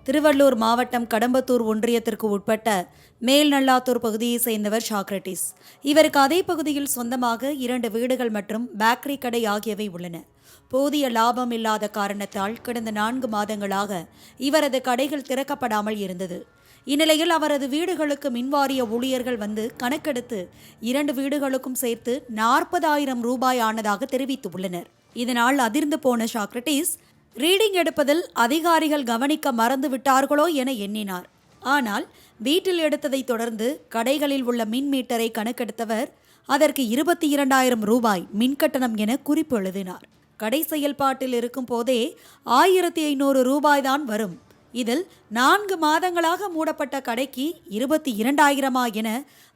திருவள்ளூர் மாவட்டம் கடம்பத்தூர் ஒன்றியத்திற்கு உட்பட்ட மேல்நல்லாத்தூர் பகுதியை சேர்ந்தவர் சாக்ரட்டிஸ். இவருக்கு அதே பகுதியில் சொந்தமாக 2 வீடுகள் மற்றும் பேக்கரி கடை ஆகியவை உள்ளன. போதிய லாபம் இல்லாத காரணத்தால் கடந்த 4 மாதங்களாக இவரது கடைகள் திறக்கப்படாமல் இருந்தது. இந்நிலையில் அவரது வீடுகளுக்கு மின்வாரிய ஊழியர்கள் வந்து கணக்கெடுத்து 2 வீடுகளுக்கும் சேர்த்து 40,000 ரூபாய் ஆனதாக தெரிவித்துள்ளனர். இதனால் அதிர்ந்து போன சாக்ரட்டிஸ் ரீடிங் எடுப்பதில் அதிகாரிகள் கவனிக்க மறந்து விட்டார்களோ என எண்ணினார். ஆனால் வீட்டில் எடுத்ததை தொடர்ந்து கடைகளில் உள்ள மின் மீட்டரை கணக்கெடுத்தவர் அதற்கு 22,000 ரூபாய் மின்கட்டணம் என குறிப்பு எழுதினார். கடை செயல்பாட்டில் இருக்கும் போதே 1,500 ரூபாய் தான் வரும். இதில் 4 மாதங்களாக மூடப்பட்ட கடைக்கு 22,000 என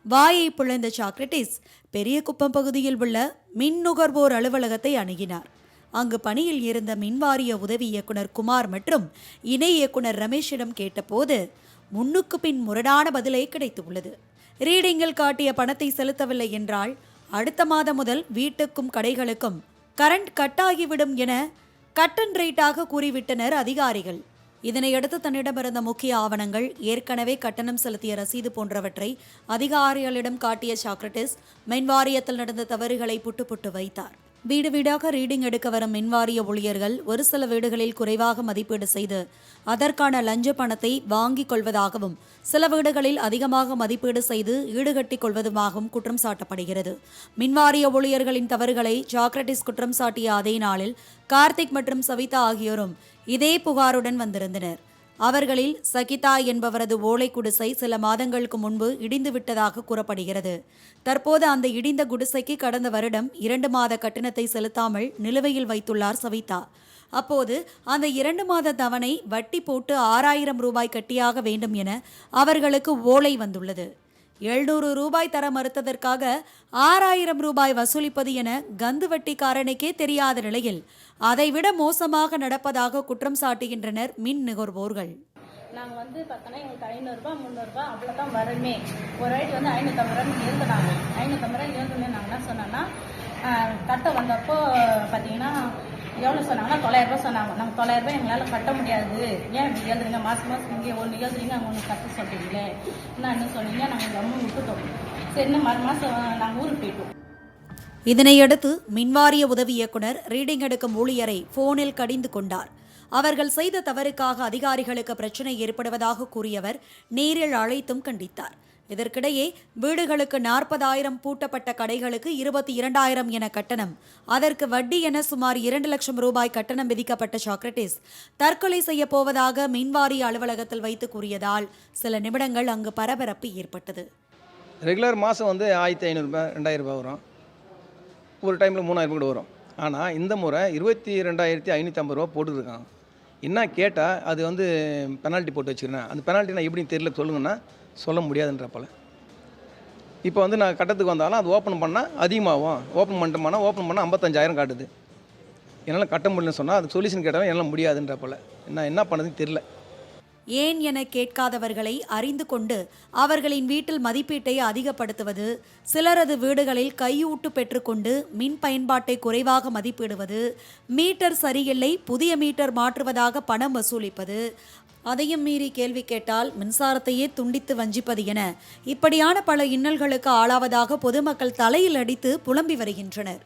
வாயை பிளந்த சாக்ரட்டிஸ் பெரியகுப்பம் பகுதியில் உள்ள மின் நுகர்வோர் அலுவலகத்தை அணுகினார். அங்கு பணியில் இருந்த மின்வாரிய உதவி இயக்குனர் குமார் மற்றும் இணை இயக்குனர் ரமேஷிடம் கேட்டபோது முன்னுக்கு பின் முரடான பதிலே கிடைத்துள்ளது. ரீடிங்கில் காட்டிய பணத்தை செலுத்தவில்லை என்றால் அடுத்த மாதம் முதல் வீட்டுக்கும் கடைகளுக்கும் கரண்ட் கட் ஆகிவிடும் என கட் அண்ட் ரைட்டாக கூறிவிட்டனர் அதிகாரிகள். இதனையடுத்து தன்னிடமிருந்த முக்கிய ஆவணங்கள், ஏற்கனவே கட்டணம் செலுத்திய ரசீது போன்றவற்றை அதிகாரிகளிடம் காட்டிய சாக்ரட்டிஸ் மின்வாரியத்தில் நடந்த தவறுகளை புட்டு வைத்தார். வீடு வீடாக ரீடிங் எடுக்க வரும் மின்வாரிய ஊழியர்கள் ஒரு சில வீடுகளில் குறைவாக மதிப்பீடு செய்து அதற்கான லஞ்ச பணத்தை வாங்கிக் கொள்வதாகவும், சில வீடுகளில் அதிகமாக மதிப்பீடு செய்து ஈடுகட்டிக் கொள்வதுமாகவும் குற்றம் சாட்டப்படுகிறது. மின்வாரிய ஊழியர்களின் தவறுகளை சாக்ரட்டிஸ் குற்றம் சாட்டிய அதே நாளில் கார்த்திக் மற்றும் சவிதா ஆகியோரும் இதே புகாருடன் வந்திருந்தனர். அவர்களில் சகிதா என்பவரது ஓலை குடிசை சில மாதங்களுக்கு முன்பு இடிந்து விட்டதாக கூறப்படுகிறது. தற்போது அந்த இடிந்த குடிசைக்கு கடந்த வருடம் 2 மாத கட்டணத்தை செலுத்தாமல் நிலுவையில் வைத்துள்ளார் சவிதா. அப்போது அந்த 2 மாத தவணை வட்டி போட்டு 6,000 ரூபாய் கட்டியாக வேண்டும் என அவர்களுக்கு ஓலை வந்துள்ளது. 700 ரூபாய் தர மறுத்ததற்காக 6,000 ரூபாய் வசூலிப்பது என கந்து வட்டிக்காரனுக்கே தெரியாத நிலையில் அதைவிட மோசமாக நடப்பதாக குற்றம் சாட்டுகின்றனர் மின் நுகர்வோர்கள். நாங்கள் வந்து பார்த்தோன்னா எங்களுக்கு 500 ரூபாய் 300 ரூபாய் அவ்வளோதான் வருமே. ஒரு ஐடி வந்து 550 ரூபாய் எழுதுனாங்க. 550 ரூபாய் எழுதுனே நாங்கள் என்ன சொன்னோன்னா கட்ட வந்தப்போ பார்த்தீங்கன்னா எவ்வளோ சொன்னாங்கன்னா 900 ரூபாய் சொன்னாங்க. நாங்கள் 900 ரூபாய் எங்களால் கட்ட முடியாது, ஏன் இப்படி எழுதுறீங்க, மாதம் இங்கே ஒன்று எழுதுறீங்க அங்கே ஒன்று கட்ட சொல்கிறீங்களே என்ன சொன்னீங்க. நாங்கள் கம்மு விட்டுட்டோம். சரின்னு மறு மாதம் நாங்கள் ஊருக்கு போயிட்டோம். இதனையடுத்து மின்வாரிய உதவி இயக்குனர் ரீடிங் எடுக்கும் ஊழியரை போனில் கடிந்து கொண்டார். அவர்கள் செய்த தவறுக்காக அதிகாரிகளுக்கு பிரச்சனை ஏற்படுவதாக கூறியவர் நேரில் அழைத்தும் கண்டித்தார். இதற்கிடையே வீடுகளுக்கு 40,000, பூட்டப்பட்ட கடைகளுக்கு 22,000 என கட்டணம், அதற்கு வட்டி என சுமார் 2 லட்சம் ரூபாய் கட்டணம் விதிக்கப்பட்ட சாக்ரட்டிஸ் தற்கொலை செய்ய போவதாக மின்வாரிய அலுவலகத்தில் வைத்து கூறியதால் சில நிமிடங்கள் அங்கு பரபரப்பு ஏற்பட்டது. ரெகுலர் மாதம் வந்து 1,500 ரூபாய் 2,000 ரூபாய் வரும், ஒரு டைமில் 3,000 கூட வரும். ஆனால் இந்த முறை 22,550 ரூபா போட்டுருக்காங்க. என்ன கேட்டால் அது வந்து பெனால்ட்டி போட்டு வச்சுக்கிறேன், அந்த பெனால்ட்டி நான் எப்படின்னு தெரியல சொல்லுங்கன்னா சொல்ல முடியாதுன்றப்பல. இப்போ வந்து நான் கட்டத்துக்கு வந்தாலும் அது ஓப்பன் பண்ணால் அதிகமாகும், ஓப்பன் பண்ணால் 55,000 காட்டுது. என்னால் கட்ட முடியலன்னு சொன்னால் அது சொல்யூஷன் கேட்டாலும் என்னால் முடியாதுன்றப்பல நான் என்ன பண்ணதுன்னு தெரியல. ஏன் என கேட்காதவர்களை அறிந்து கொண்டு அவர்களின் வீட்டில் மதிப்பீட்டை அதிகப்படுத்துவது, சிலரது வீடுகளில் கையூட்டு பெற்றுக்கொண்டு மின் பயன்பாட்டை குறைவாக மதிப்பிடுவது, மீட்டர் சரியில்லை புதிய மீட்டர் மாற்றுவதாக பணம் வசூலிப்பது, அதையும் மீறி கேள்வி கேட்டால் மின்சாரத்தையே துண்டித்து வஞ்சிப்பது என இப்படியான பல இன்னல்களுக்கு ஆளாவதாக பொதுமக்கள் தலையில் அடித்து புலம்பி வருகின்றனர்.